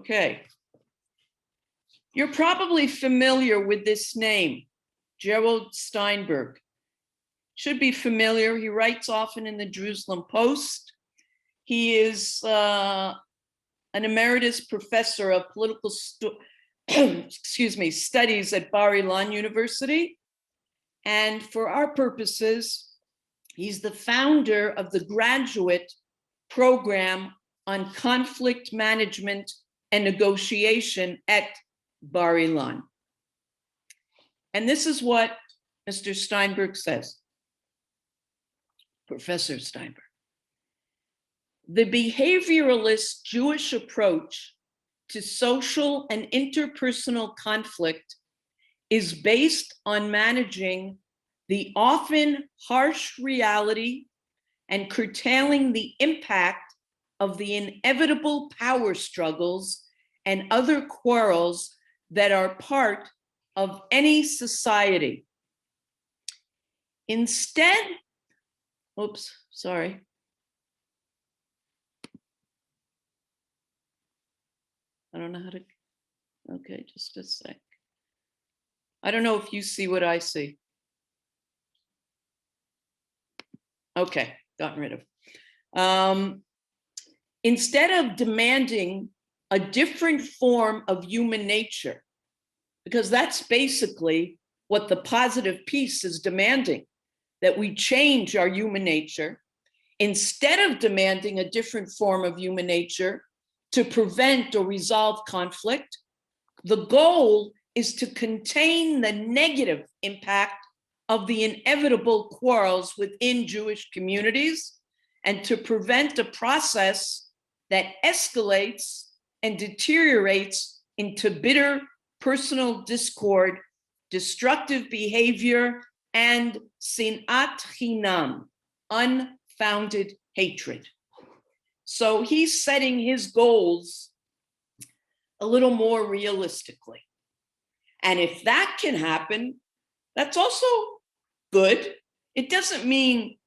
Okay. You're probably familiar with this name, Gerald Steinberg. Should be familiar. He writes often in the Jerusalem Post. He is an emeritus professor of political studies at Bar-Ilan University. And for our purposes, he's the founder of the graduate program on conflict management and negotiation at Bar-Ilan. And this is what Mr. Steinberg says, Professor Steinberg. The behavioralist Jewish approach to social and interpersonal conflict is based on managing the often harsh reality and curtailing the impact of the inevitable power struggles and other quarrels that are part of any society. Instead, oops, sorry. I don't know how to, okay, just a sec. I don't know if you see what I see. Okay, gotten rid of. Instead of demanding a different form of human nature, because that's basically what the positive peace is demanding, that we change our human nature. Instead of demanding a different form of human nature to prevent or resolve conflict, the goal is to contain the negative impact of the inevitable quarrels within Jewish communities and to prevent a process that escalates and deteriorates into bitter personal discord, destructive behavior, and sinat chinam, unfounded hatred. So he's setting his goals a little more realistically. And if that can happen, that's also good. It doesn't mean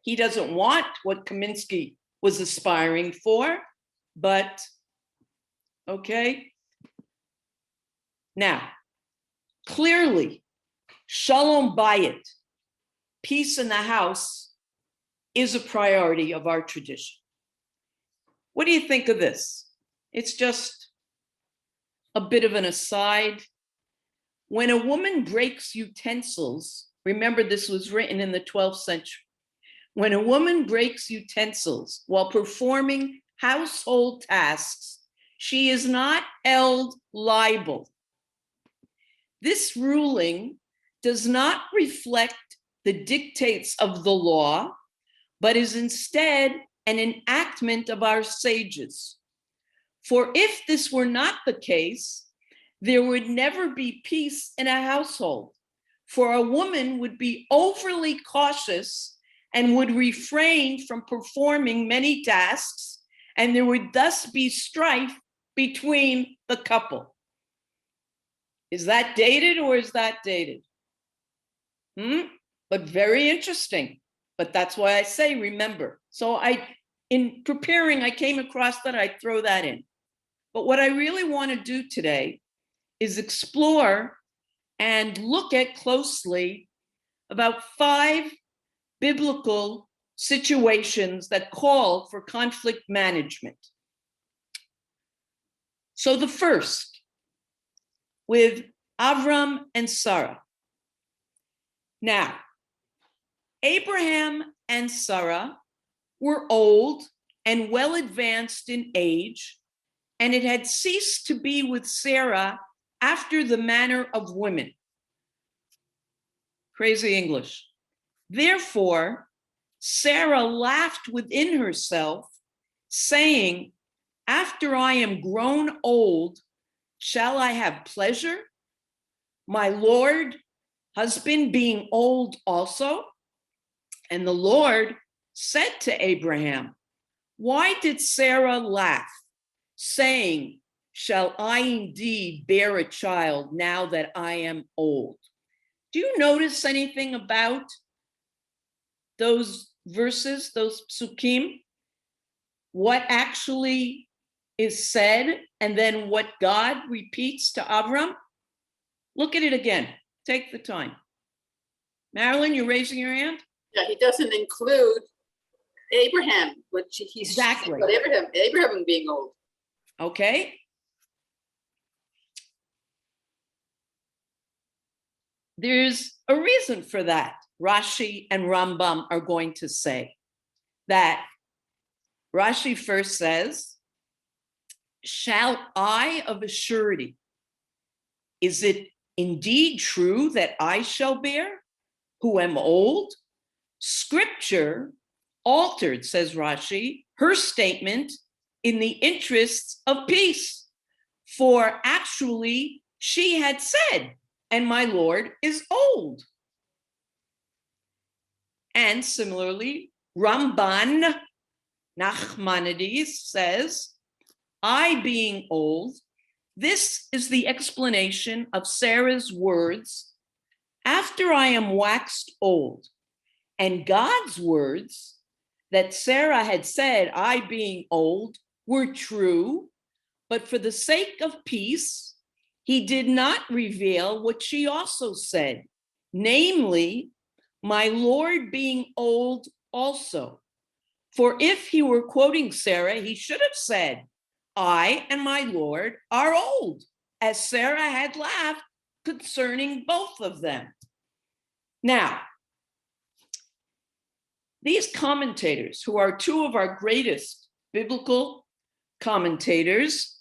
he doesn't want what Kaminsky was aspiring for, but okay. Now, clearly, Shalom Bayit, peace in the house, is a priority of our tradition. What do you think of this? It's just a bit of an aside. When a woman breaks utensils, remember this was written in the 12th century. When a woman breaks utensils while performing household tasks, she is not held liable. This ruling does not reflect the dictates of the law, but is instead an enactment of our sages. For if this were not the case, there would never be peace in a household, for a woman would be overly cautious and would refrain from performing many tasks, and there would thus be strife between the couple. Is that dated or is that dated? But very interesting. But that's why I say remember. So in preparing, I came across that, I throw that in. But what I really want to do today is explore and look at closely about 5 biblical situations that call for conflict management. So the first, with Avram and Sarah. Now, Abraham and Sarah were old and well advanced in age, and it had ceased to be with Sarah after the manner of women. Crazy English. Therefore, Sarah laughed within herself, saying, after I am grown old, shall I have pleasure? My Lord, husband being old also? And the Lord said to Abraham, why did Sarah laugh, saying, shall I indeed bear a child now that I am old? Do you notice anything about those verses, those psukim? What actually is said and then what God repeats to Avram? Look at it again. Take the time. Marilyn, you're raising your hand? Yeah, he doesn't include Abraham, which he's exactly. But Abraham being old. Okay. There's a reason for that. Rashi and Rambam are going to say that. Rashi first says, shall I of a surety, is it indeed true that I shall bear, who am old? Scripture altered, says Rashi, her statement in the interests of peace. For actually, she had said, and my Lord is old. And similarly, Ramban Nachmanides says, I being old, this is the explanation of Sarah's words, after I am waxed old, and God's words that Sarah had said, I being old, were true, but for the sake of peace, he did not reveal what she also said, namely, my Lord being old also. For if he were quoting Sarah, he should have said, I and my Lord are old, as Sarah had laughed concerning both of them. Now, these commentators, who are two of our greatest biblical commentators,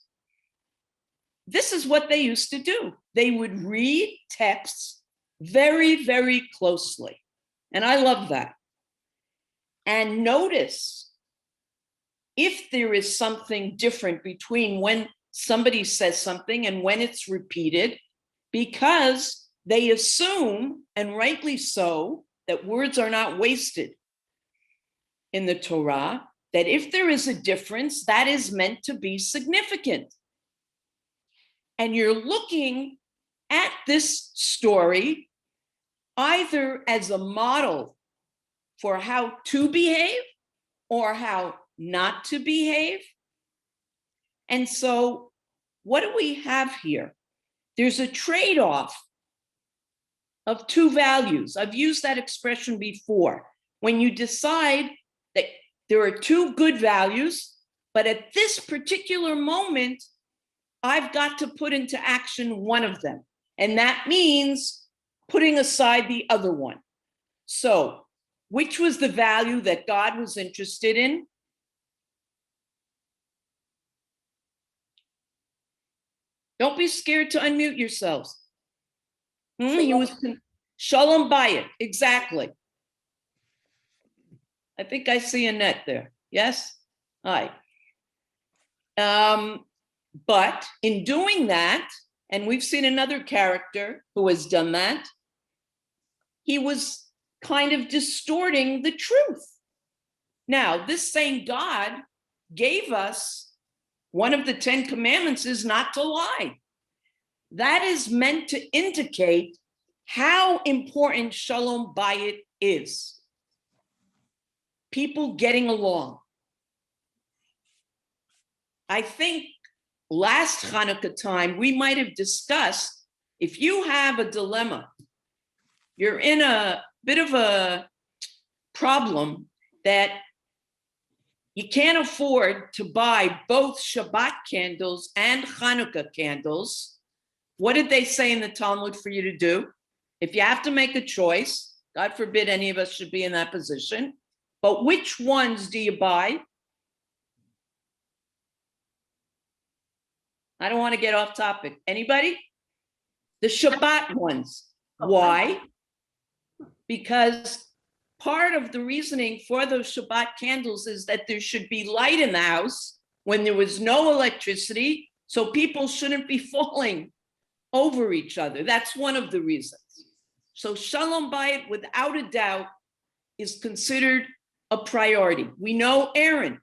this is what they used to do. They would read texts very, very closely. And I love that. And notice if there is something different between when somebody says something and when it's repeated, because they assume, and rightly so, that words are not wasted in the Torah, that if there is a difference, that is meant to be significant. And you're looking at this story either as a model for how to behave or how not to behave. And so what do we have here? There's a trade-off of two values. I've used that expression before. When you decide that there are two good values, but at this particular moment, I've got to put into action one of them. And that means putting aside the other one. So, which was the value that God was interested in? Don't be scared to unmute yourselves. He was Shalom Bayit, exactly. I think I see Annette there. Yes? Hi. But in doing that, and we've seen another character who has done that, he was kind of distorting the truth. Now, this same God gave us one of the 10 commandments is not to lie. That is meant to indicate how important Shalom Bayit is. People getting along. I think last Hanukkah time, we might have discussed, if you have a dilemma, you're in a bit of a problem that you can't afford to buy both Shabbat candles and Hanukkah candles. What did they say in the Talmud for you to do? If you have to make a choice, God forbid any of us should be in that position, but which ones do you buy? I don't want to get off topic. Anybody? The Shabbat ones. Why? Because part of the reasoning for those Shabbat candles is that there should be light in the house when there was no electricity, so people shouldn't be falling over each other. That's one of the reasons. So Shalom Bayit, without a doubt, is considered a priority. We know Aaron.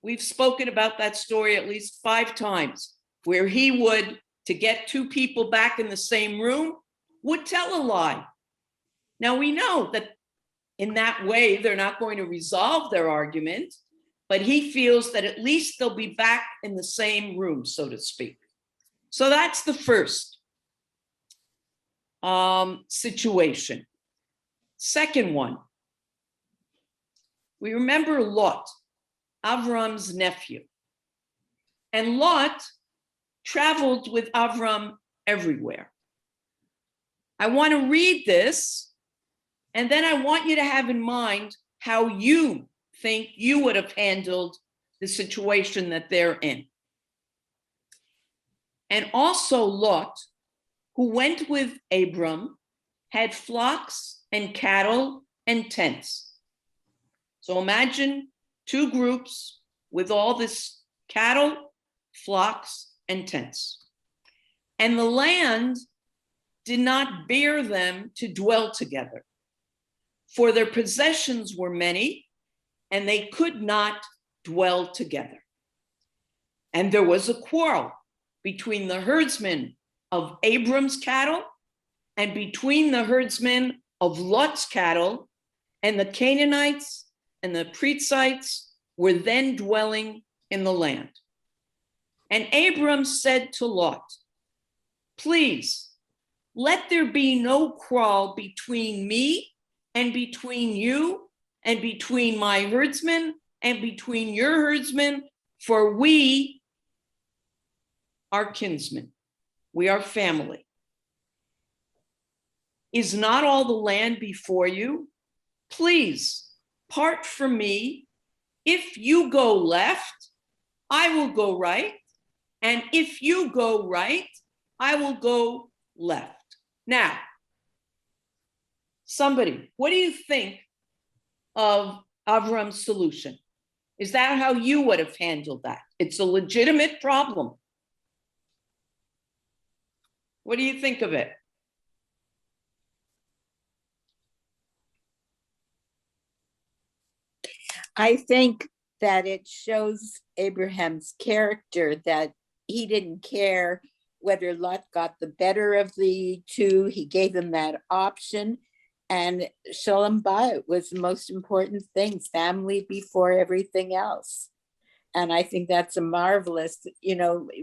We've spoken about that story at least 5 times, where he would, to get 2 people back in the same room, would tell a lie. Now we know that in that way, they're not going to resolve their argument, but he feels that at least they'll be back in the same room, so to speak. So that's the first situation. Second one, we remember Lot, Avram's nephew. And Lot traveled with Avram everywhere. I want to read this, and then I want you to have in mind how you think you would have handled the situation that they're in. And also Lot, who went with Abram, had flocks and cattle and tents. So imagine two groups with all this cattle, flocks, and tents. And the land did not bear them to dwell together, for their possessions were many, and they could not dwell together. And there was a quarrel between the herdsmen of Abram's cattle and between the herdsmen of Lot's cattle, and the Canaanites and the Perizzites were then dwelling in the land. And Abram said to Lot, please, let there be no quarrel between me and between you and between my herdsmen and between your herdsmen, for we are kinsmen. We are family. Is not all the land before you? Please part from me. If you go left, I will go right. And if you go right, I will go left. Now, somebody, what do you think of Avram's solution? Is that how you would have handled that? It's a legitimate problem. What do you think of it? I think that it shows Abraham's character, that he didn't care whether Lot got the better of the two. He gave them that option, and Shalom Bayit was the most important thing, family before everything else. And I think that's a marvelous,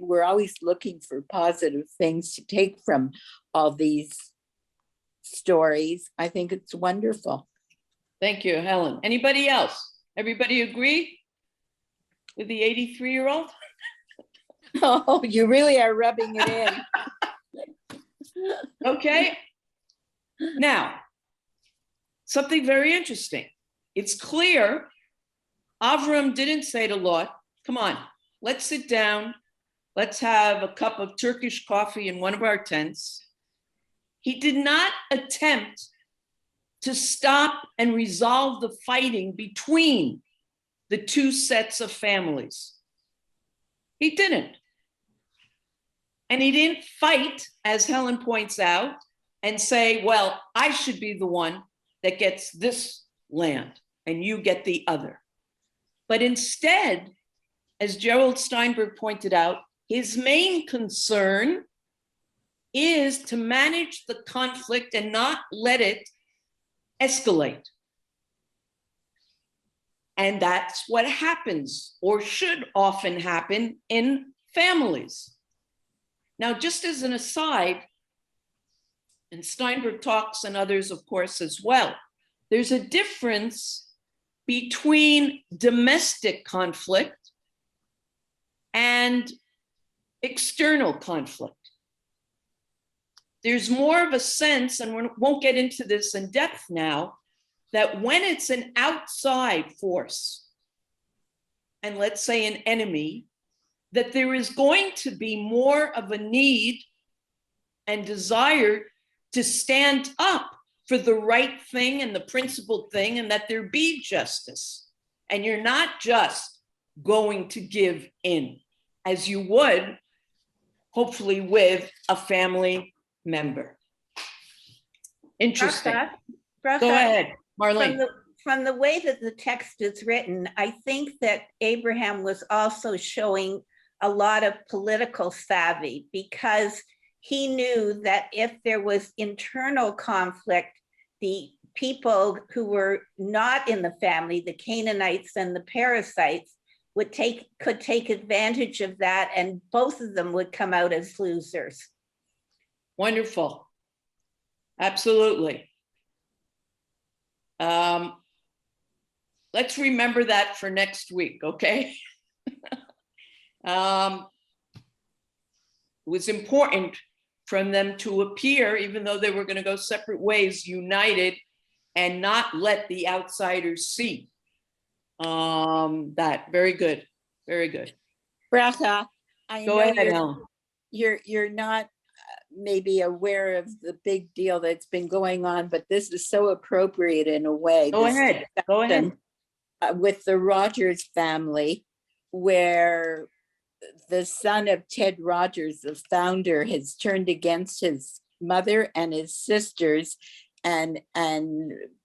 we're always looking for positive things to take from all these stories. I think it's wonderful. Thank you, Helen. Anybody else? Everybody agree with the 83-year-old? Oh, you really are rubbing it in. Okay. Now, something very interesting. It's clear Avram didn't say to Lot, come on, let's sit down. Let's have a cup of Turkish coffee in one of our tents. He did not attempt to stop and resolve the fighting between the two sets of families. He didn't. And he didn't fight, as Helen points out, and say, well, I should be the one that gets this land and you get the other. But instead, as Gerald Steinberg pointed out, his main concern is to manage the conflict and not let it escalate. And that's what happens, or should often happen, in families. Now, just as an aside, and Steinberg talks and others, of course, as well, there's a difference between domestic conflict and external conflict. There's more of a sense, and we won't get into this in depth now, that when it's an outside force, and let's say an enemy, that there is going to be more of a need and desire to stand up for the right thing and the principled thing, and that there be justice. And you're not just going to give in, as you would, hopefully, with a family member. Interesting. Bracha, Go ahead, Marlene. From the way that the text is written, I think that Abraham was also showing a lot of political savvy, because he knew that if there was internal conflict, the people who were not in the family, the Canaanites and the Perizzites, could take advantage of that, and both of them would come out as losers. Wonderful. Absolutely. Let's remember that for next week, okay? It was important for them to appear, even though they were going to go separate ways, united, and not let the outsiders see. That very good, very good. Bracha, I Go know ahead, Ellen. you're not maybe aware of the big deal that's been going on, but this is so appropriate in a way. Go this ahead. Go ahead. With the Rogers family, where the son of Ted Rogers, the founder, has turned against his mother and his sisters and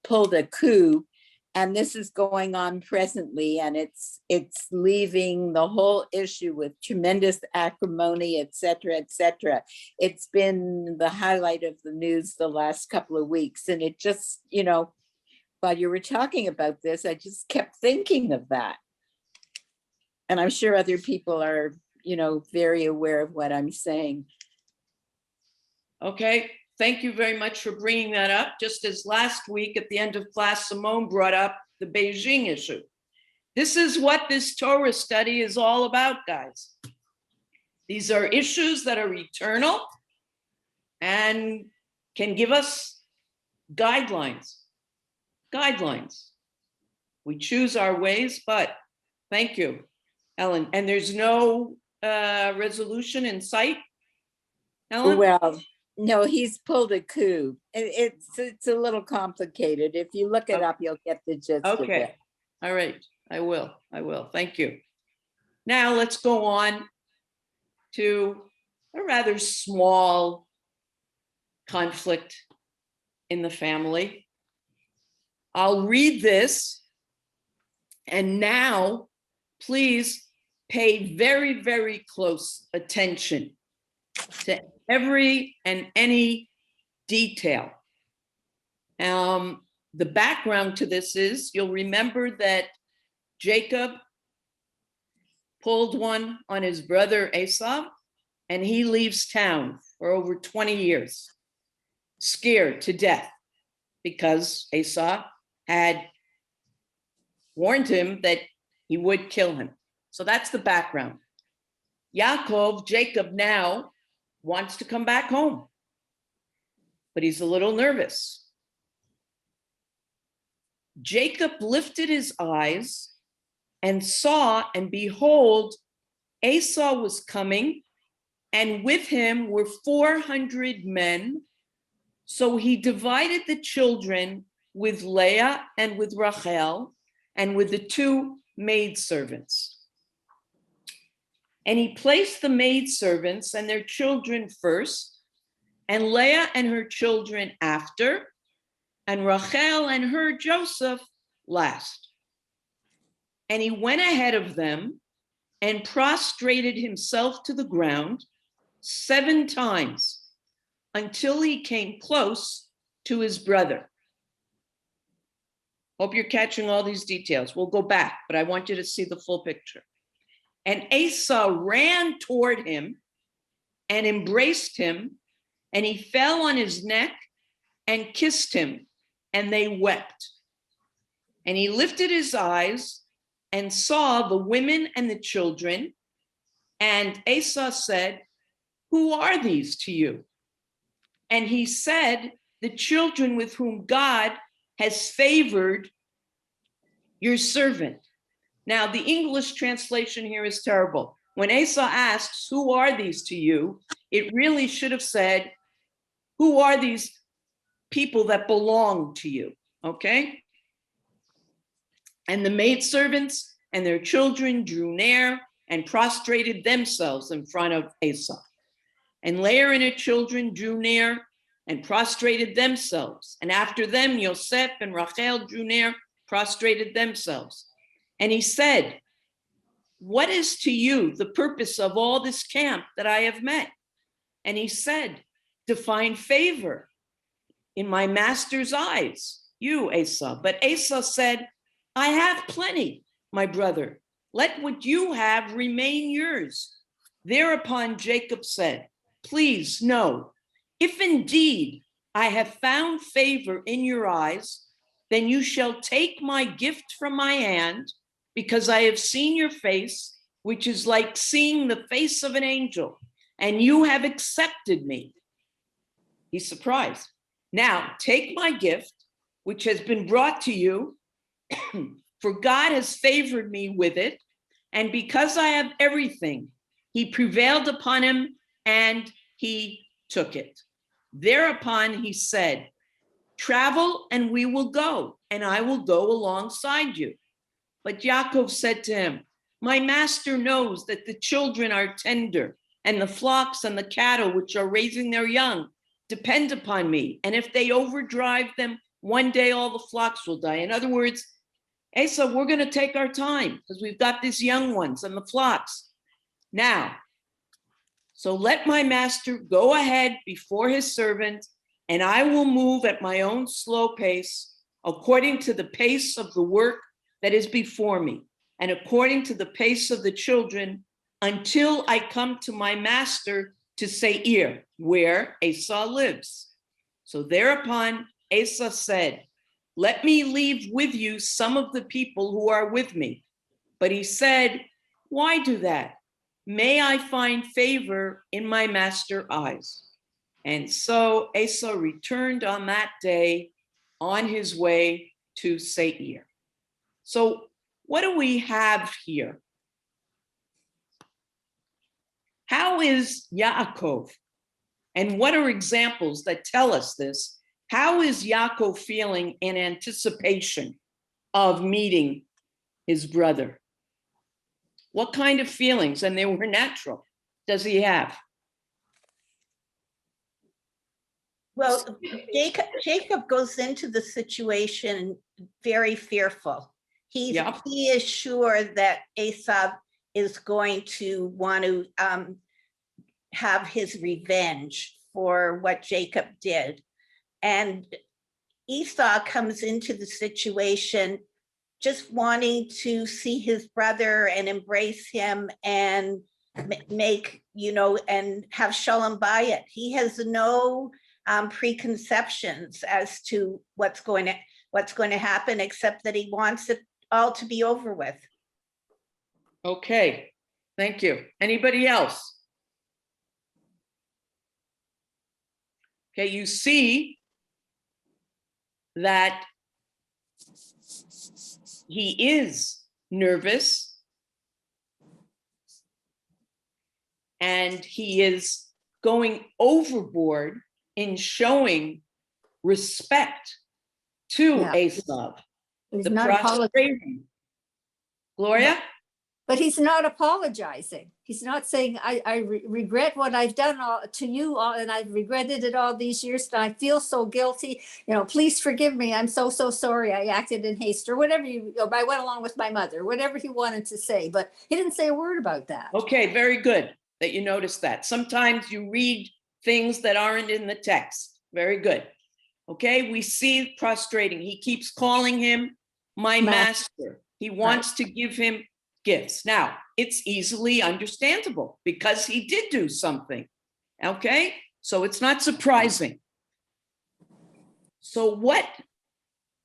pulled a coup. And this is going on presently, and it's leaving the whole issue with tremendous acrimony, et cetera, et cetera. It's been the highlight of the news the last couple of weeks. And it just, while you were talking about this, I just kept thinking of that. And I'm sure other people are, very aware of what I'm saying. Okay, thank you very much for bringing that up. Just as last week at the end of class, Simone brought up the Beijing issue. This is what this Torah study is all about, guys. These are issues that are eternal and can give us guidelines. We choose our ways, but thank you, Ellen. And there's no resolution in sight, Ellen? Well, no, he's pulled a coup. It's a little complicated. If you look it up, you'll get the gist of Okay, it. all right, I will, thank you. Now let's go on to a rather small conflict in the family. I'll read this, and now please pay very, very close attention to every and any detail. The background to this is, you'll remember that Jacob pulled one on his brother Esau, and he leaves town for over 20 years, scared to death, because Esau had warned him that he would kill him. So that's the background. Jacob now wants to come back home, but he's a little nervous. Jacob lifted his eyes and saw, and behold, Esau was coming, and with him were 400 men. So he divided the children with Leah and with Rachel and with the two maidservants. And he placed the maidservants and their children first, and Leah and her children after, and Rachel and her Joseph last. And he went ahead of them and prostrated himself to the ground 7 times until he came close to his brother. Hope you're catching all these details. We'll go back, but I want you to see the full picture. And Esau ran toward him and embraced him, and he fell on his neck and kissed him, and they wept. And he lifted his eyes and saw the women and the children, and Esau said, "Who are these to you?" And he said, "The children with whom God has favored your servant." Now, the English translation here is terrible. When Esau asks, "Who are these to you?" it really should have said, "Who are these people that belong to you?" Okay? And the maidservants and their children drew near and prostrated themselves in front of Esau. And Leah and her children drew near and prostrated themselves. And after them, Yosef and Rachel drew near, prostrated themselves. And he said, "What is to you the purpose of all this camp that I have met?" And he said, "To find favor in my master's eyes, you, Esau." But Esau said, "I have plenty, my brother, Let what you have remain yours. Thereupon Jacob said, please, no. If indeed I have found favor in your eyes, then you shall take my gift from my hand, because I have seen your face, which is like seeing the face of an angel, and you have accepted me. He's surprised. Now take my gift, which has been brought to you, for God has favored me with it, and because I have everything, he prevailed upon him and he took it. Thereupon he said, travel and we will go, and I will go alongside you. But Yaakov said to him, my master knows that the children are tender, and the flocks and the cattle which are raising their young depend upon me. And if they overdrive them, one day all the flocks will die. In other words, Asa, we're going to take our time because we've got these young ones and the flocks. Now, so let my master go ahead before his servant, and I will move at my own slow pace, according to the pace of the work that is before me, and according to the pace of the children, until I come to my master to Seir, where Asa lives. So thereupon Asa said, let me leave with you some of the people who are with me. But he said, why do that? May I find favor in my master's eyes. And so Asa returned on that day on his way to Seir. So what do we have here? How is Yaakov, and what are examples that tell us this? How is Yaakov feeling in anticipation of meeting his brother? What kind of feelings, and they were natural, does he have? Well, Jacob goes into the situation very fearful. He is sure that Esau is going to want to have his revenge for what Jacob did. And Esau comes into the situation just wanting to see his brother and embrace him and make, and have shalom bayit. He has no preconceptions as to what's going to happen, except that he wants it all to be over with. Okay, thank you. Anybody else? Okay, you see that he is nervous and he is going overboard in showing respect to Esau. He's The not prostration. Gloria? But he's not apologizing. He's not saying, I regret what I've done to you, and I've regretted it all these years, and I feel so guilty. Please forgive me. I'm so sorry. I acted in haste, or whatever I went along with my mother, whatever he wanted to say, but he didn't say a word about that. Okay, very good that you noticed that. Sometimes you read things that aren't in the text. Very good. Okay, we see prostrating. He keeps calling him my master. He wants to give him gifts. Now, it's easily understandable because he did do something. Okay, so it's not surprising. So what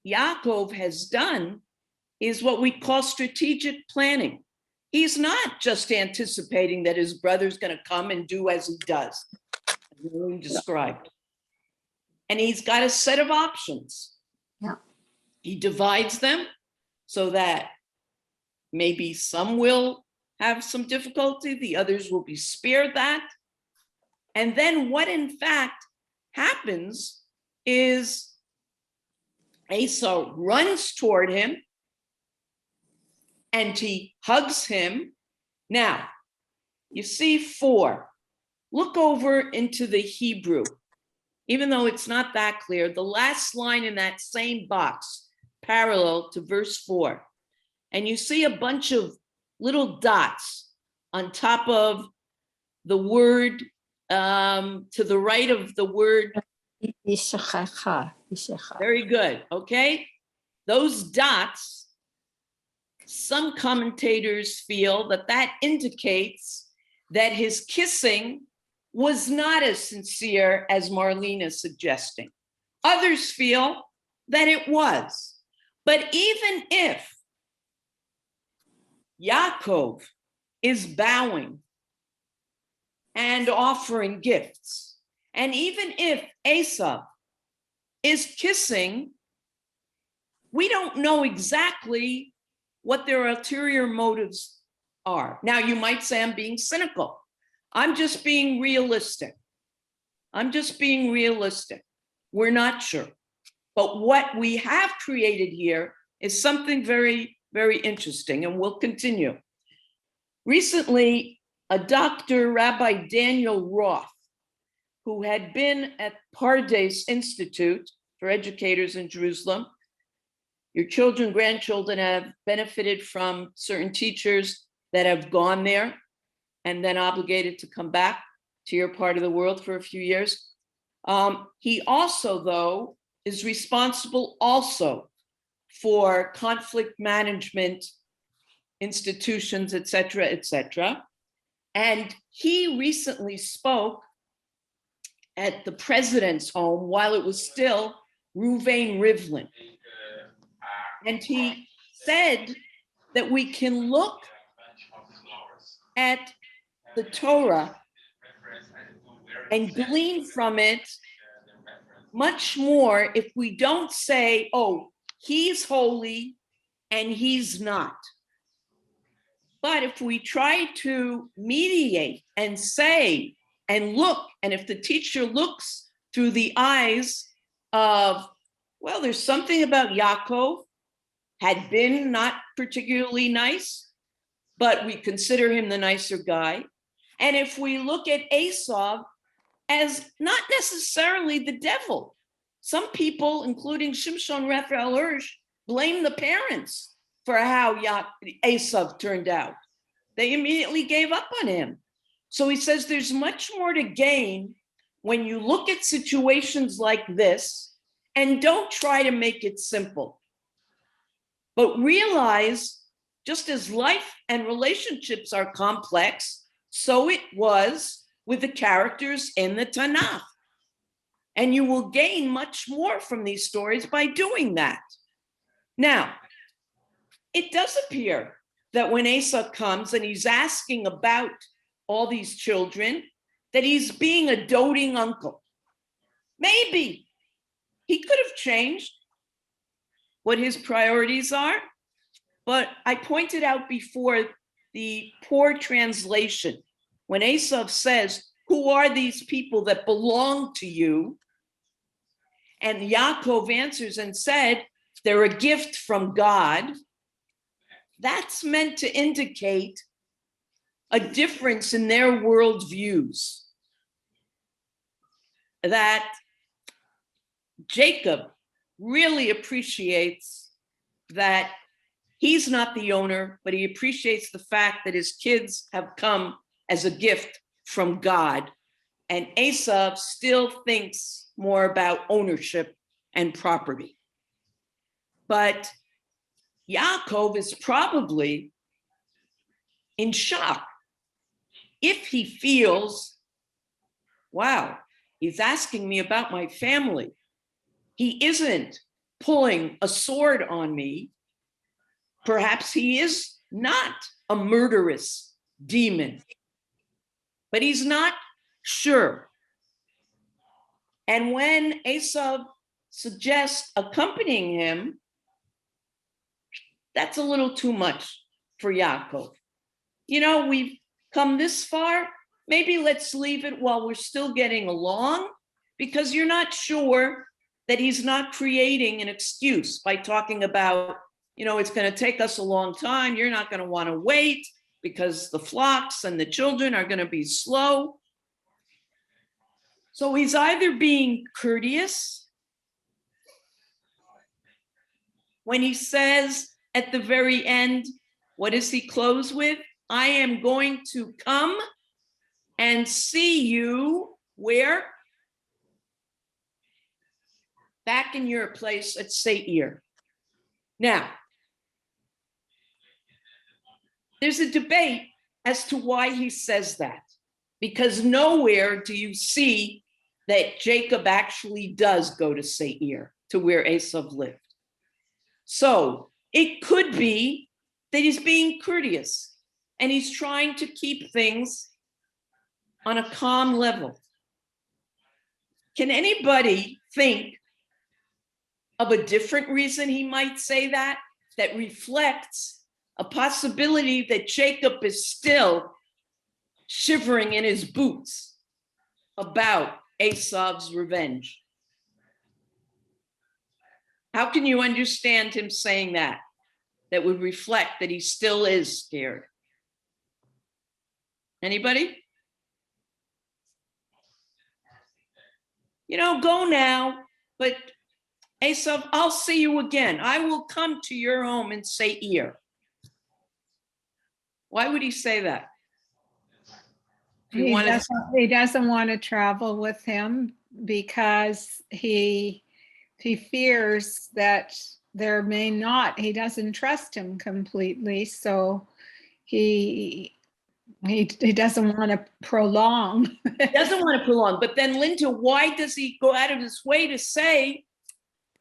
Yaakov has done is what we call strategic planning. He's not just anticipating that his brother's going to come and do as he does, as we described. And he's got a set of options. Yeah. He divides them so that maybe some will have some difficulty, the others will be spared that. And then what in fact happens is Esau runs toward him and he hugs him. Now, you see 4. Look over into the Hebrew. Even though it's not that clear, the last line in that same box, parallel to verse 4. And you see a bunch of little dots on top of the word, to the right of the word. Very good, okay? Those dots some commentators feel that that indicates that his kissing was not as sincere as Marlene is suggesting. Others feel that it was. But even if Yaakov is bowing and offering gifts, and even if Esav is kissing, we don't know exactly what their ulterior motives are. Now, you might say I'm being cynical. I'm just being realistic. We're not sure. But what we have created here is something very, very interesting, and we'll continue. Recently, a Dr. Rabbi Daniel Roth, who had been at Pardes Institute for Educators in Jerusalem. Your children, grandchildren have benefited from certain teachers that have gone there and then obligated to come back to your part of the world for a few years. He also, though, is responsible also for conflict management institutions, et cetera, et cetera. And he recently spoke at the president's home while it was still Reuven Rivlin. And he said that we can look at the Torah and glean from it much more if we don't say, oh, he's holy and he's not. But if we try to mediate and say and look, and if the teacher looks through the eyes of, well, there's something about Yaakov, had been not particularly nice, but we consider him the nicer guy. And if we look at Esav as not necessarily the devil, some people, including Shimshon Raphael Hirsch, blame the parents for how Esav turned out. They immediately gave up on him. So he says there's much more to gain when you look at situations like this and don't try to make it simple. But realize, just as life and relationships are complex, so it was with the characters in the Tanakh. And you will gain much more from these stories by doing that. Now, it does appear that when Asa comes and he's asking about all these children, that he's being a doting uncle. Maybe he could have changed what his priorities are, but I pointed out before the poor translation. When Esav says, who are these people that belong to you? And Yaakov answers and said, they're a gift from God. That's meant to indicate a difference in their worldviews. That Jacob really appreciates that he's not the owner, but he appreciates the fact that his kids have come as a gift from God. And Esav still thinks more about ownership and property. But Yaakov is probably in shock if he feels, wow, he's asking me about my family. He isn't pulling a sword on me. Perhaps he is not a murderous demon, but he's not sure. And when Esav suggests accompanying him, that's a little too much for Yaakov. You know, we've come this far, maybe let's leave it while we're still getting along, because you're not sure that he's not creating an excuse by talking about, you know, it's going to take us a long time. You're not going to want to wait because the flocks and the children are going to be slow. So he's either being courteous when he says at the very end, what does he close with? I am going to come and see you where? Back in your place at Seir. Now, there's a debate as to why he says that, because nowhere do you see that Jacob actually does go to Seir, to where Esav lived. So it could be that he's being courteous and he's trying to keep things on a calm level. Can anybody think of a different reason he might say that, that reflects a possibility that Jacob is still shivering in his boots about Esav's revenge? How can you understand him saying that? That would reflect that he still is scared. Anybody? You know, go now, but Esav, I'll see you again. I will come to your home in Seir. Why would he say that? He doesn't want to travel with him because he fears that he doesn't trust him completely. So he doesn't want to prolong. He doesn't want to prolong. But then, Linda, why does he go out of his way to say,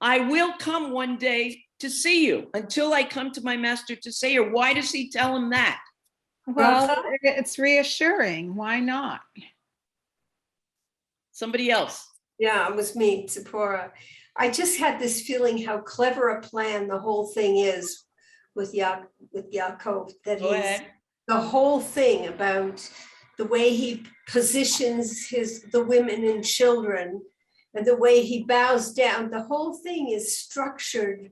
I will come one day to see you until I come to my master to Seir? Why does he tell him that? Well, it's reassuring. Why not? Somebody else. Yeah, it was me, Zipporah. I just had this feeling how clever a plan the whole thing is with Yaakov, that Go ahead. the whole thing about the way he positions the women and children and the way he bows down, the whole thing is structured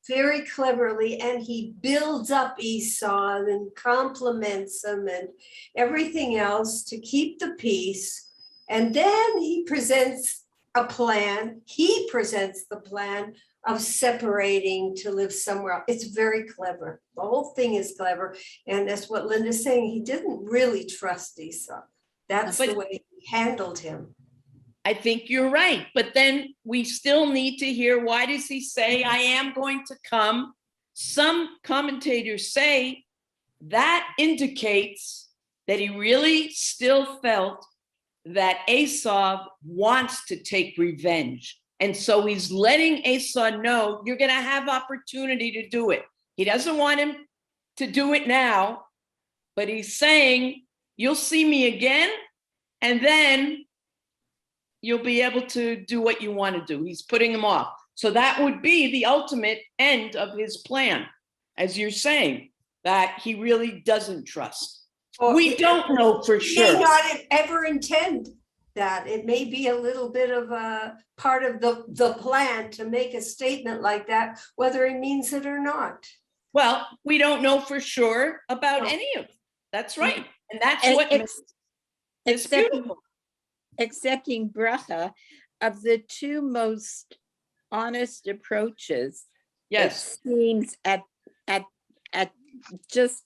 very cleverly, and he builds up Esau and compliments him and everything else to keep the peace. And then he presents the plan of separating to live somewhere else. It's very clever. The whole thing is clever. And that's what Linda's saying. He didn't really trust Esau. That's the way he handled him. I think you're right. But then we still need to hear, why does he say, I am going to come? Some commentators say that indicates that he really still felt that Esau wants to take revenge. And so he's letting Esau know, you're going to have opportunity to do it. He doesn't want him to do it now, but he's saying, you'll see me again, and then you'll be able to do what you want to do. He's putting him off. So that would be the ultimate end of his plan, as you're saying, that he really doesn't trust. We don't know for sure. He may not ever intend that. It may be a little bit of a part of the plan to make a statement like that, whether he means it or not. Well, we don't know for sure about any of it. That's right. And that's what makes it's beautiful. Accepting Bracha, of the two most honest approaches, Yes. it seems at just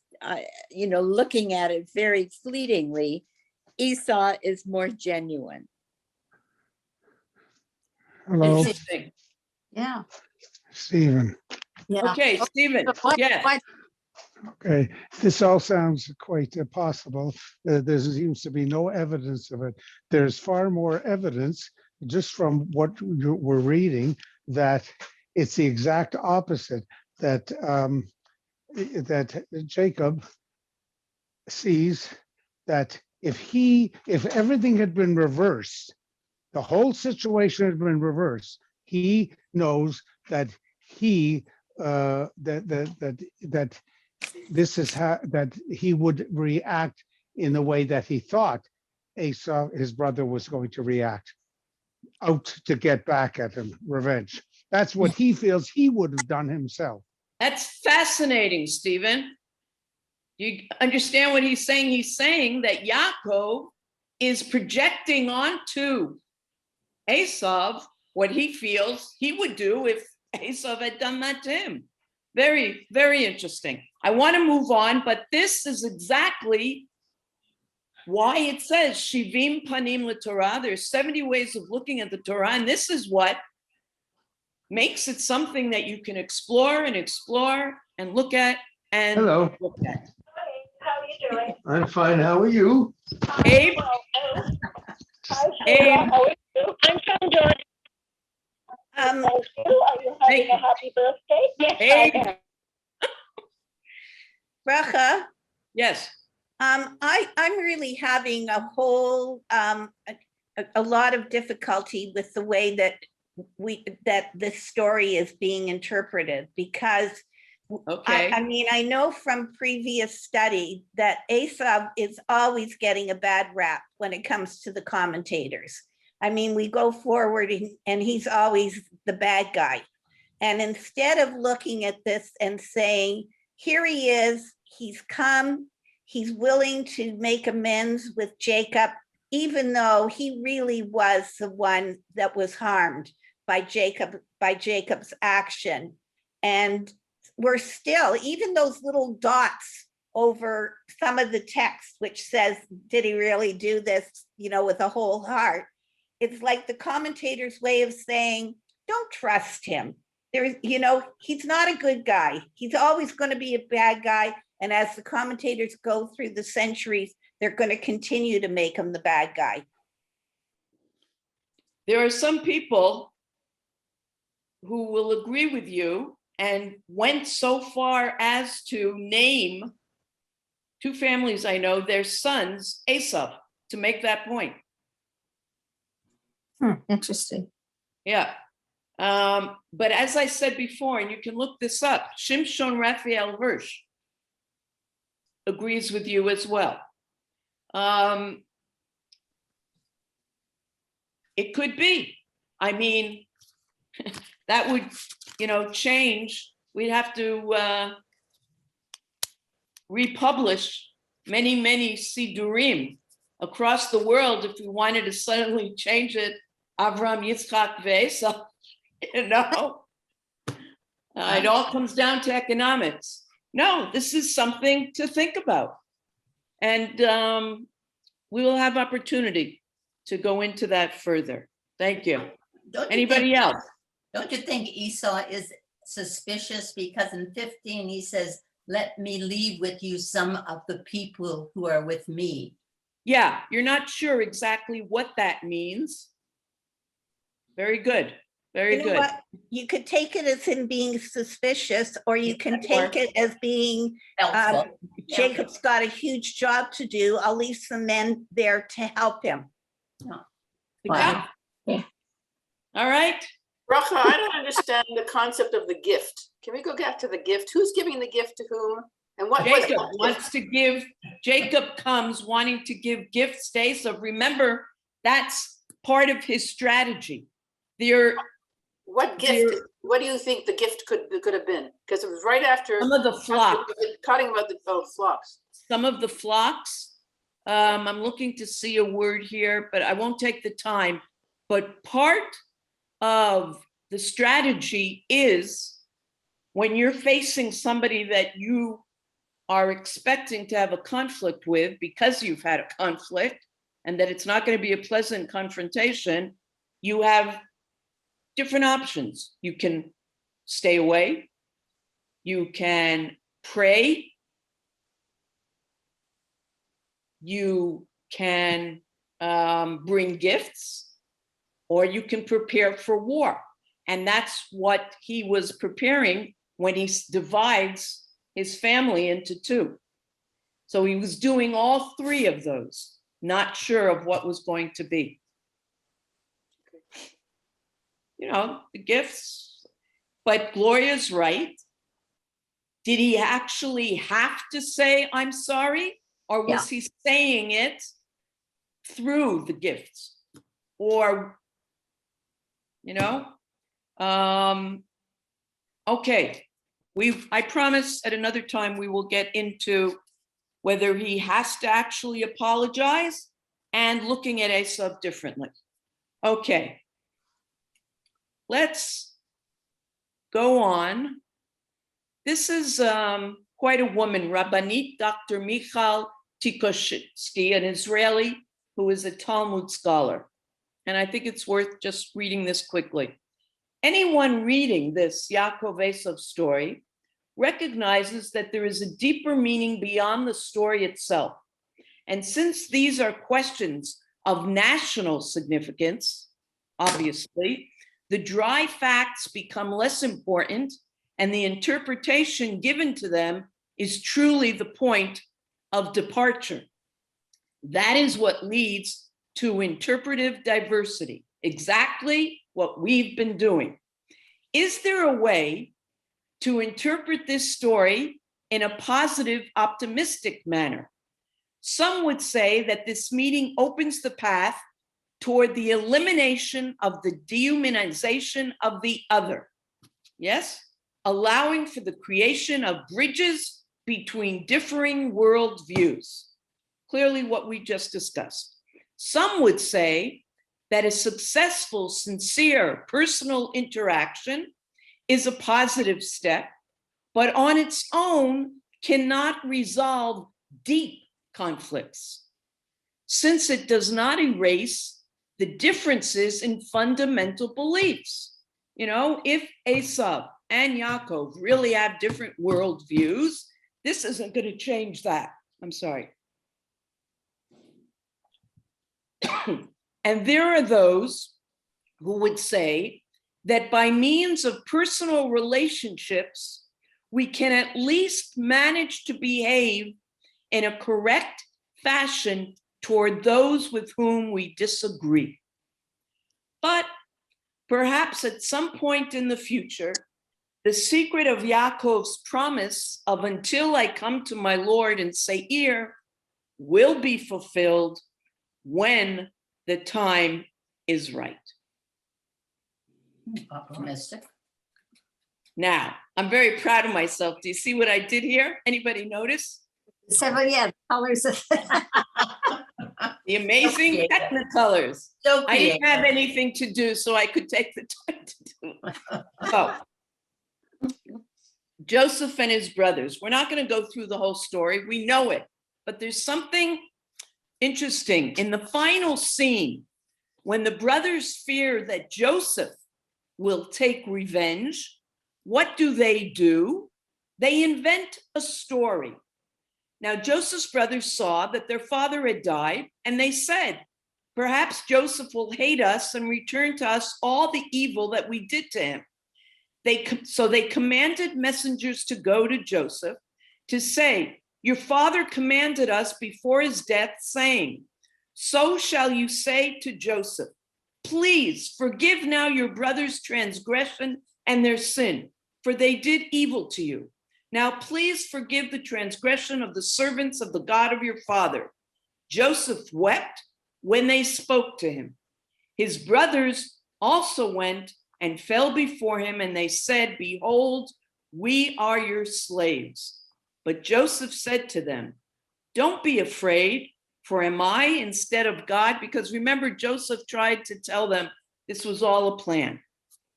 looking at it very fleetingly, Esau is more genuine. Hello, Interesting. Yeah. Stephen. Yeah. Okay, Stephen. Yeah. Okay, this all sounds quite possible. There seems to be no evidence of it. There's far more evidence just from what we're reading that it's the exact opposite, that that Jacob sees that if everything had been reversed, the whole situation had been reversed, he knows that that this is how that he would react in the way that he thought Esau, his brother, was going to react, out to get back at him, revenge. That's what he feels he would have done himself. That's fascinating, Stephen. You understand what he's saying? He's saying that Yaakov is projecting onto Esau what he feels he would do if Esau had done that to him. Very, very interesting. I want to move on, but this is exactly why it says Shivim Panim LeTorah. There's 70 ways of looking at the Torah, and this is what makes it something that you can explore and look at and Hello. look at. How are you doing? I'm fine. How are you? Abe, Hi, Abe. Sheila. How are you? I'm from Georgia. Um, Thank you. Are you having a happy birthday? Yes, Abe. I am. Bracha, Yes. I'm really having a whole, a lot of difficulty with the way that this story is being interpreted, because Okay. I mean, I know from previous study that Esav is always getting a bad rap when it comes to the commentators. I mean, we go forward and he's always the bad guy. And instead of looking at this and saying, here he is, he's come, he's willing to make amends with Jacob, even though he really was the one that was harmed by Jacob's action. And we're still, even those little dots over some of the text, which says, did he really do this, with a whole heart? It's like the commentator's way of saying, don't trust him. He's not a good guy. He's always going to be a bad guy. And as the commentators go through the centuries, they're going to continue to make him the bad guy. There are some people who will agree with you and went so far as to name two families I know, their sons, Esav, to make that point. Interesting. Yeah. But as I said before, and you can look this up, Shimshon Raphael Hirsch agrees with you as well. It could be. I mean, that would, change. We'd have to republish many, many Sidurim across the world if we wanted to suddenly change it. Avram, Yitzchak, Ve'esav, It all comes down to economics. No, this is something to think about. And we will have opportunity to go into that further. Thank you. Anybody else? Don't you think Esau is suspicious? Because in 15, he says, let me leave with you some of the people who are with me. Yeah, you're not sure exactly what that means. Very good. Very good. What? You could take it as in being suspicious, or you can take it as being Helpful. Jacob's got a huge job to do. I'll leave some men there to help him. Yeah. All right. Bracha, I don't understand the concept of the gift. Can we go back to the gift? Who's giving the gift to whom? And what was Jacob that wants gift? to give, Jacob comes wanting to give gifts to Esau. Remember, that's part of his strategy. What gift? What do you think the gift could have been? Because it was right after Some of the flocks. talking about the flocks. Some of the flocks. I'm looking to see a word here, but I won't take the time. But part of the strategy is when you're facing somebody that you are expecting to have a conflict with because you've had a conflict and that it's not going to be a pleasant confrontation, you have different options. You can stay away. You can pray. You can bring gifts, or you can prepare for war. And that's what he was preparing when he divides his family into two. So he was doing all three of those, not sure of what was going to be. The gifts. But Gloria's right. Did he actually have to say, I'm sorry? Or was he saying it through the gifts? Or, okay. I promise at another time we will get into whether he has to actually apologize and looking at Esav differently. Okay. Let's go on. This is quite a woman, Rabbanit Dr. Michal Tikoshitsky, an Israeli who is a Talmud scholar. And I think it's worth just reading this quickly. Anyone reading this Yaakov Esav story recognizes that there is a deeper meaning beyond the story itself. And since these are questions of national significance, obviously, the dry facts become less important, and the interpretation given to them is truly the point of departure. That is what leads to interpretive diversity, exactly what we've been doing. Is there a way to interpret this story in a positive, optimistic manner? Some would say that this meeting opens the path toward the elimination of the dehumanization of the other. Yes? Allowing for the creation of bridges between differing worldviews. Clearly what we just discussed. Some would say that a successful, sincere, personal interaction is a positive step, but on its own cannot resolve deep conflicts, since it does not erase the differences in fundamental beliefs. You know, if Esau and Yaakov really have different worldviews, this isn't going to change that. I'm sorry. And there are those who would say that by means of personal relationships, we can at least manage to behave in a correct fashion toward those with whom we disagree. But perhaps at some point in the future, the secret of Yaakov's promise of until I come to my Lord in Seir will be fulfilled when the time is right. Optimistic. Now, I'm very proud of myself. Do you see what I did here? Anybody notice? Several, yeah, colors of. The amazing Okay. Technicolors. So I didn't have creative. anything to do, so I could take the time to do it. So, Joseph and his brothers. We're not going to go through the whole story. We know it. But there's something interesting. In the final scene, when the brothers fear that Joseph will take revenge, what do? They invent a story. Now, Joseph's brothers saw that their father had died, and they said, perhaps Joseph will hate us and return to us all the evil that we did to him. So they commanded messengers to go to Joseph to say, your father commanded us before his death, saying, so shall you say to Joseph, please forgive now your brother's transgression and their sin, for they did evil to you. Now please forgive the transgression of the servants of the God of your father. Joseph wept when they spoke to him. His brothers also went and fell before him, and they said, behold, we are your slaves. But Joseph said to them, don't be afraid, for am I instead of God? Because remember, Joseph tried to tell them this was all a plan.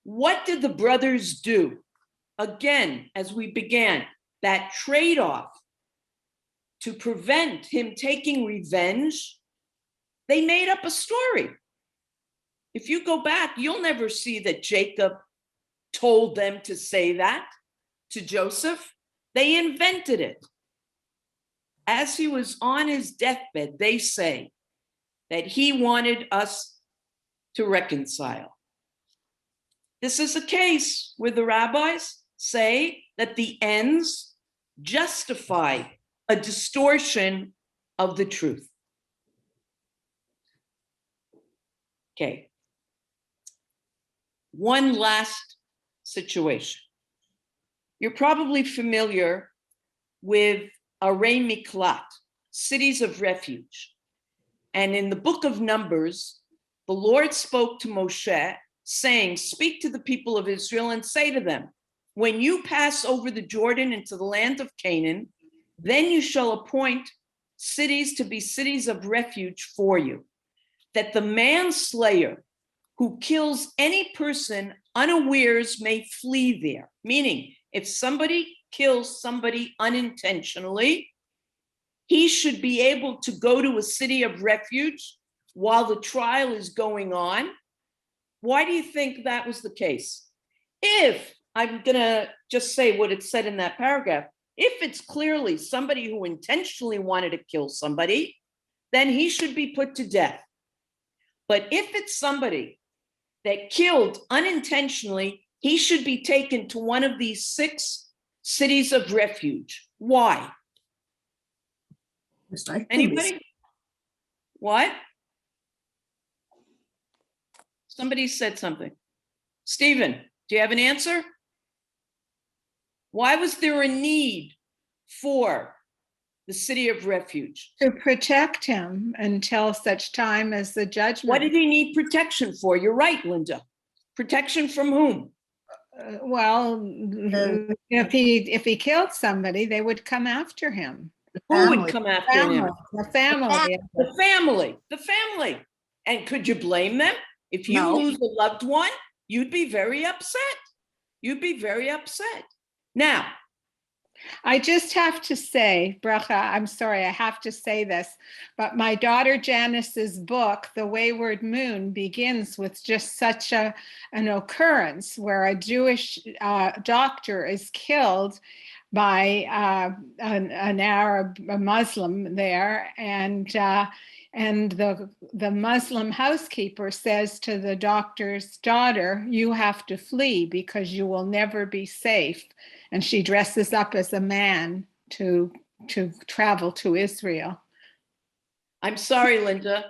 What did the brothers do? Again, as we began, that trade-off to prevent him taking revenge, they made up a story. If you go back, you'll never see that Jacob told them to say that to Joseph. They invented it. As he was on his deathbed, they say that he wanted us to reconcile. This is a case where the rabbis say that the ends justify a distortion of the truth. Okay. One last situation. You're probably familiar with Arei Miklat, cities of refuge. And in the book of Numbers, the Lord spoke to Moshe, saying, speak to the people of Israel and say to them, when you pass over the Jordan into the land of Canaan, then you shall appoint cities to be cities of refuge for you, that the manslayer who kills any person unawares may flee there. Meaning, if somebody kills somebody unintentionally, he should be able to go to a city of refuge while the trial is going on. Why do you think that was the case? If I'm gonna just say what it said in that paragraph. If it's clearly somebody who intentionally wanted to kill somebody, then he should be put to death. But if it's somebody that killed unintentionally, he should be taken to one of these 6 cities of refuge. Why? Anybody? What? Somebody said something. Stephen, do you have an answer? Why was there a need for the city of refuge? To protect him until such time as the judgment. What did he need protection for? You're right, Linda. Protection from whom? Well, if he killed somebody, they would come after him. Who would come after him? The family. The family. The family. And could you blame them? If you No. lose a loved one, you'd be very upset. You'd be very upset. Now, I just have to say, Bracha, I'm sorry, I have to say this, but my daughter Janice's book, The Wayward Moon, begins with just such an occurrence where a Jewish doctor is killed by an Arab, a Muslim there, and the Muslim housekeeper says to the doctor's daughter, "You have to flee because you will never be safe." And she dresses up as a man to travel to Israel. I'm sorry, Linda.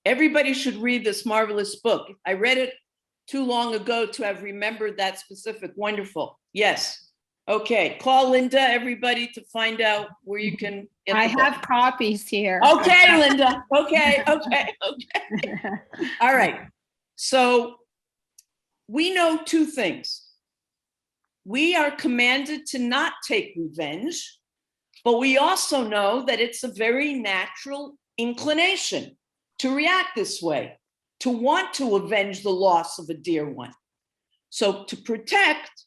Everybody should read this marvelous book. I read it too long ago to have remembered that specific. Wonderful. Yes. Okay. Call Linda, everybody, to find out where you can get I the book. have copies here. Okay, Linda. Okay. All right. So we know 2 things. We are commanded to not take revenge, but we also know that it's a very natural inclination to react this way, to want to avenge the loss of a dear one. So to protect,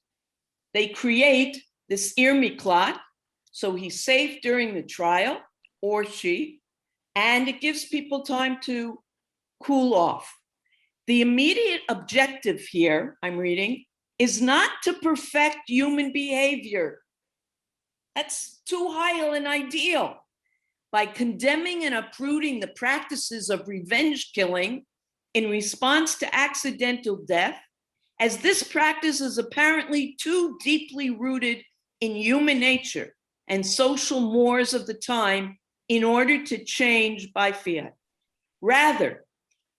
they create this ir miklat, so he's safe during the trial, or she, and it gives people time to cool off. The immediate objective here, I'm reading, is not to perfect human behavior. That's too high an ideal. By condemning and uprooting the practices of revenge killing in response to accidental death, as this practice is apparently too deeply rooted in human nature and social mores of the time in order to change by fiat. Rather,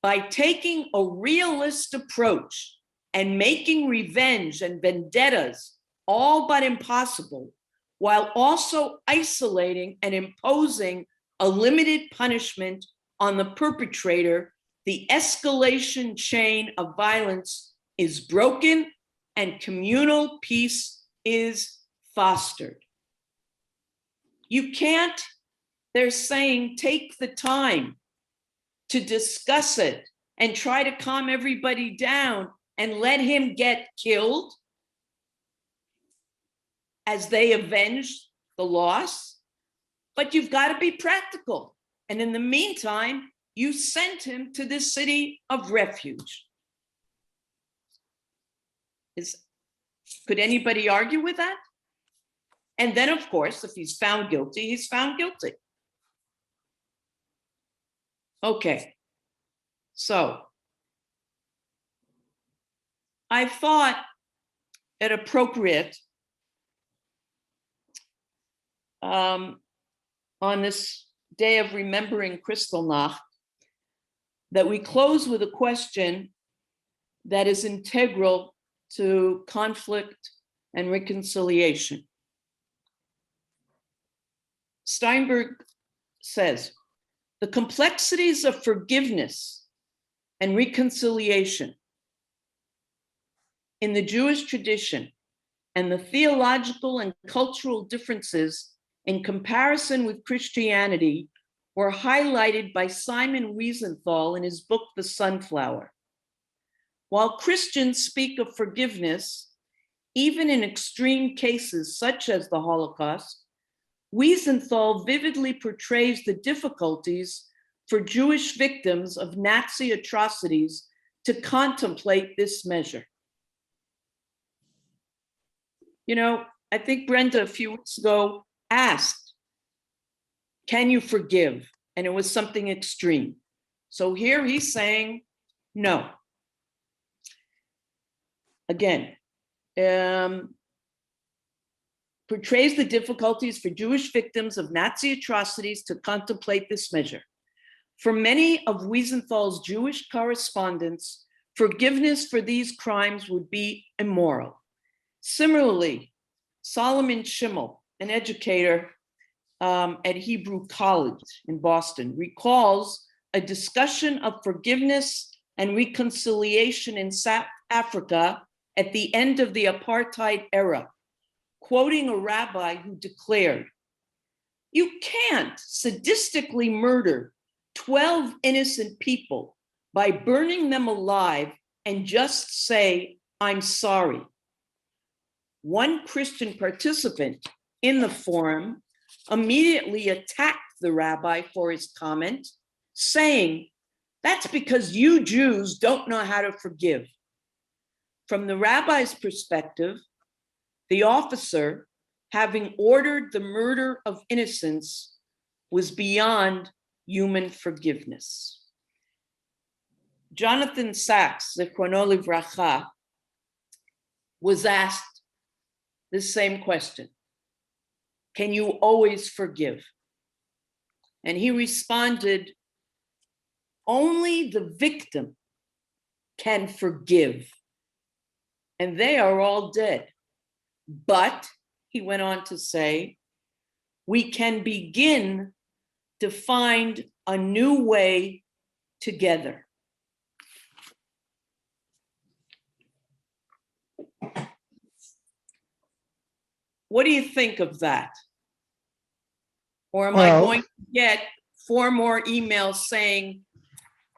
by taking a realist approach and making revenge and vendettas all but impossible, while also isolating and imposing a limited punishment on the perpetrator, the escalation chain of violence is broken and communal peace is fostered. You can't, they're saying, take the time to discuss it and try to calm everybody down and let him get killed as they avenge the loss. But you've got to be practical. And in the meantime, you sent him to this city of refuge. Could anybody argue with that? And then, of course, if he's found guilty, he's found guilty. Okay. So I thought it appropriate on this day of remembering Kristallnacht that we close with a question that is integral to conflict and reconciliation. Steinberg says, the complexities of forgiveness and reconciliation in the Jewish tradition and the theological and cultural differences in comparison with Christianity were highlighted by Simon Wiesenthal in his book, The Sunflower. While Christians speak of forgiveness, even in extreme cases such as the Holocaust, Wiesenthal vividly portrays the difficulties for Jewish victims of Nazi atrocities to contemplate this measure. I think Brenda a few weeks ago asked, can you forgive? And it was something extreme. So here he's saying, no. Again, portrays the difficulties for Jewish victims of Nazi atrocities to contemplate this measure. For many of Wiesenthal's Jewish correspondents, forgiveness for these crimes would be immoral. Similarly, Solomon Schimmel, an educator at Hebrew College in Boston, recalls a discussion of forgiveness and reconciliation in South Africa at the end of the apartheid era, quoting a rabbi who declared, "You can't sadistically murder 12 innocent people by burning them alive and just say, 'I'm sorry.'" One Christian participant in the forum immediately attacked the rabbi for his comment, saying, "That's because you Jews don't know how to forgive." From the rabbi's perspective, the officer, having ordered the murder of innocents, was beyond human forgiveness. Jonathan Sachs, Zichrono Livracha, was asked the same question: can you always forgive? And he responded, only the victim can forgive, and they are all dead. But, he went on to say, we can begin to find a new way together. What do you think of that? Or am I going to get 4 more emails saying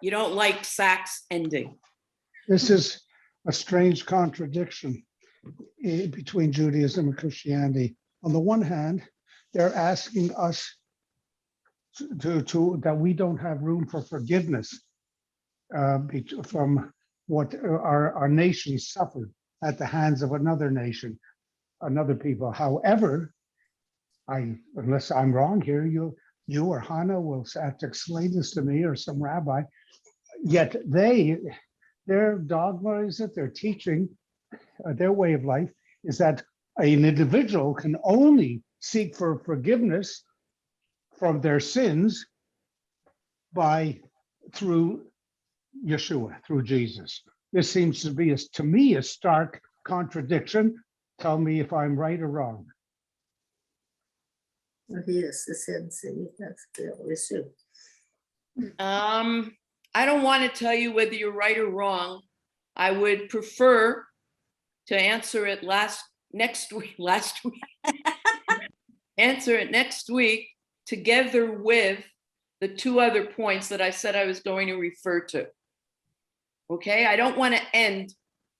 you don't like Sachs' ending? This is a strange contradiction between Judaism and Christianity. On the one hand, they're asking us to that we don't have room for forgiveness from what our nation suffered at the hands of another nation, another people. However, unless I'm wrong here, you or Hannah will have to explain this to me, or some rabbi. Yet their dogma is that their teaching, their way of life is that an individual can only seek for forgiveness from their sins through Yeshua, through Jesus. This seems to be, to me, a stark contradiction. Tell me if I'm right or wrong. I don't want to tell you whether you're right or wrong. I would prefer to answer it next week. Answer it next week together with the 2 other points that I said I was going to refer to. Okay, I don't want to end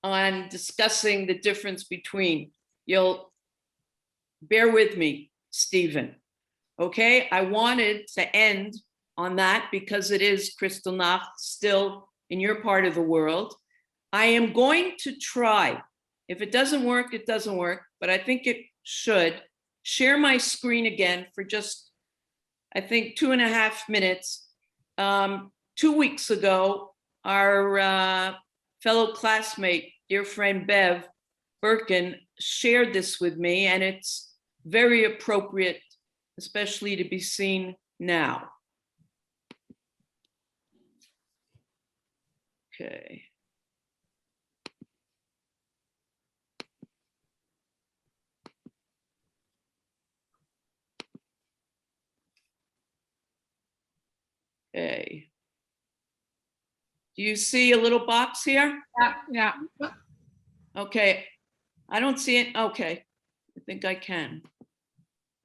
on discussing the difference between. You'll bear with me, Stephen. Okay, I wanted to end on that because it is Kristallnacht still in your part of the world. I am going to try. If it doesn't work, it doesn't work, but I think it should. Share my screen again for just, I think, 2.5 minutes. 2 weeks ago, our fellow classmate, dear friend Bev Birkin, shared this with me, and it's very appropriate, especially to be seen now. Okay. Okay. Do you see a little box here? Yeah. Okay. I don't see it. Okay. I think I can.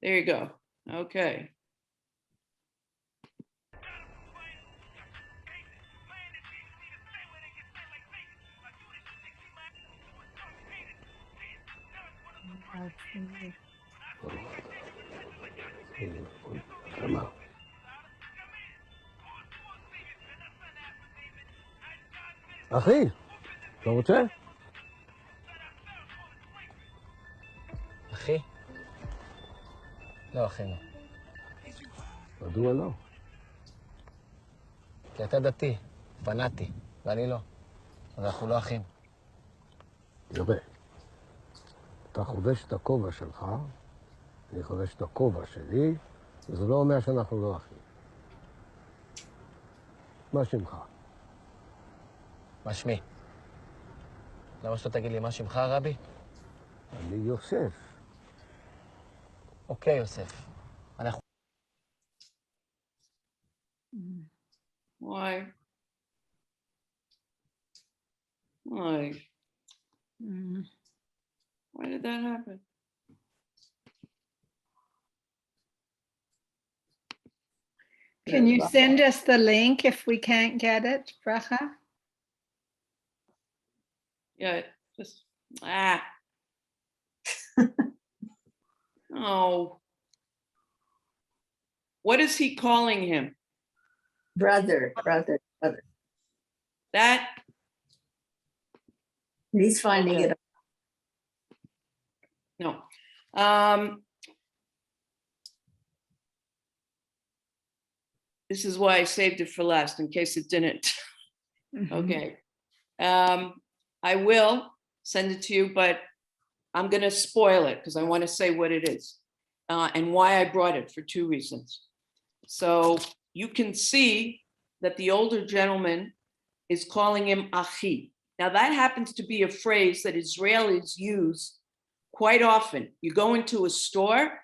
There you go. Okay. אחי, אתה רוצה? אחי? לא, אחינו. מדוע לא? כי אתה דתי, פנאטי, ואני לא. אז אנחנו לא אחים. יפה. אתה חובש את הכובע שלך, אני חובש את הכובע שלי, וזה לא אומר שאנחנו לא אחים. מה שמך? מה שמי? למה שאתה תגיד לי מה שמך, רבי? אני יוסף. אוקיי, יוסף. אנחנו... Why? Why? Why did that happen? Can you send us the link if we can't get it, Bracha? Yeah, just Oh. What is he calling him? Brother. That He's finding it. no. This is why I saved it for last in case it didn't. Okay. I will send it to you, but I'm going to spoil it because I want to say what it is and why I brought it for two reasons. So you can see that the older gentleman is calling him Achi. Now that happens to be a phrase that Israelis use quite often. You go into a store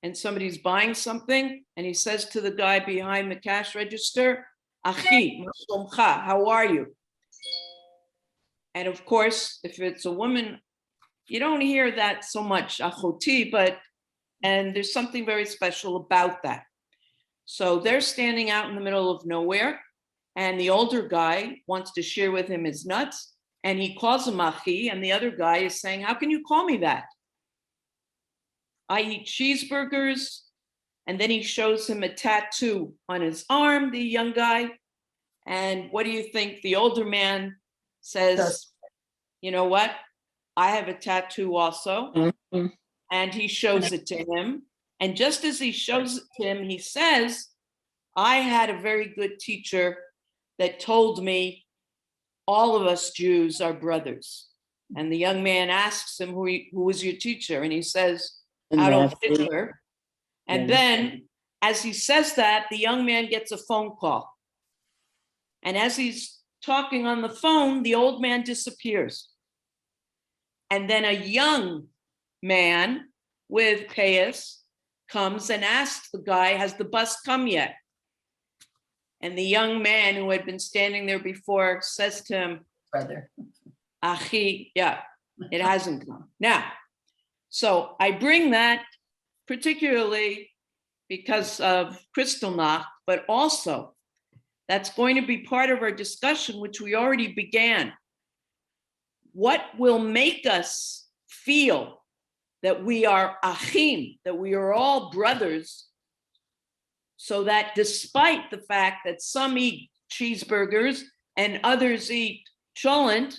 and somebody's buying something and he says to the guy behind the cash register, Achi, ma shlomcha, how are you? And of course, if it's a woman, you don't hear that so much, achoti, and there's something very special about that. So they're standing out in the middle of nowhere, and the older guy wants to share with him his nuts, and he calls him achi, and the other guy is saying, how can you call me that? I eat cheeseburgers, and then he shows him a tattoo on his arm, the young guy, and what do you think? The older man says, you know what? I have a tattoo also. Mm-hmm. And he shows it to him. And just as he shows it to him, he says, I had a very good teacher that told me all of us Jews are brothers. And the young man asks him, who was your teacher? And he says, Adolf Hitler. And then as he says that, the young man gets a phone call. And as he's talking on the phone, the old man disappears. And then a young man with payas comes and asks the guy, has the bus come yet? And the young man who had been standing there before says to him, Brother. Achi, yeah, it hasn't come. Now, so I bring that particularly because of Kristallnacht, but also that's going to be part of our discussion, which we already began. What will make us feel that we are achim, that we are all brothers, so that despite the fact that some eat cheeseburgers and others eat cholent,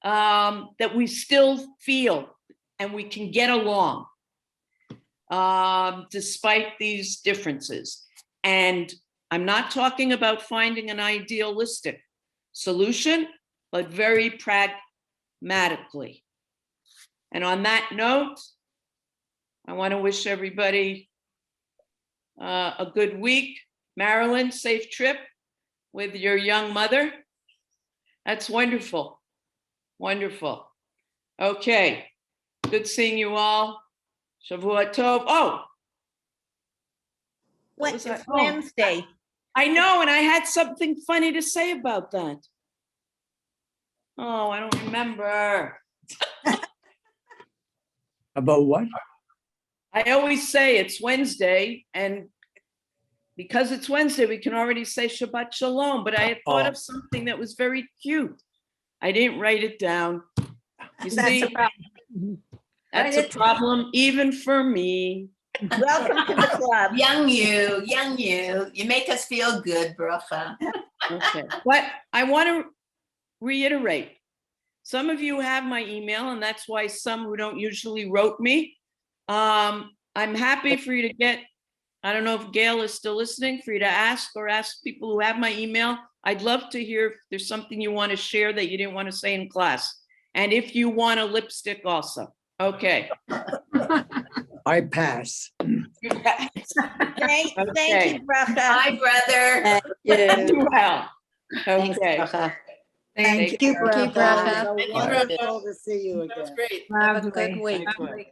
that we still feel and we can get along despite these differences. And I'm not talking about finding an idealistic solution, but very pragmatically. And on that note, I want to wish everybody a good week. Marilyn, safe trip with your young mother. That's wonderful. Wonderful. Okay. Good seeing you all. Shavua Tov. Oh. It's Wednesday. I know, and I had something funny to say about that. Oh, I don't remember. About what? I always say it's Wednesday, and because it's Wednesday, we can already say Shabbat Shalom, but I had thought of something that was very cute. I didn't write it down. You see, that's a problem even for me. Welcome to the club. Young you. You make us feel good, Bracha. Okay, but I want to reiterate. Some of you have my email, and that's why some who don't usually wrote me I'm happy for you to get, I don't know if Gail is still listening, for you to ask people who have my email. I'd love to hear if there's something you want to share that you didn't want to say in class. And if you want a lipstick also. Okay. I pass. Thank Okay. you, Bracha. Hi, brother. Thank you. Well, Thanks, okay. Bracha. Thank you, care. Bracha. So Thank you, wonderful Bracha. to see you That was again. great. Have a good Lovely. week.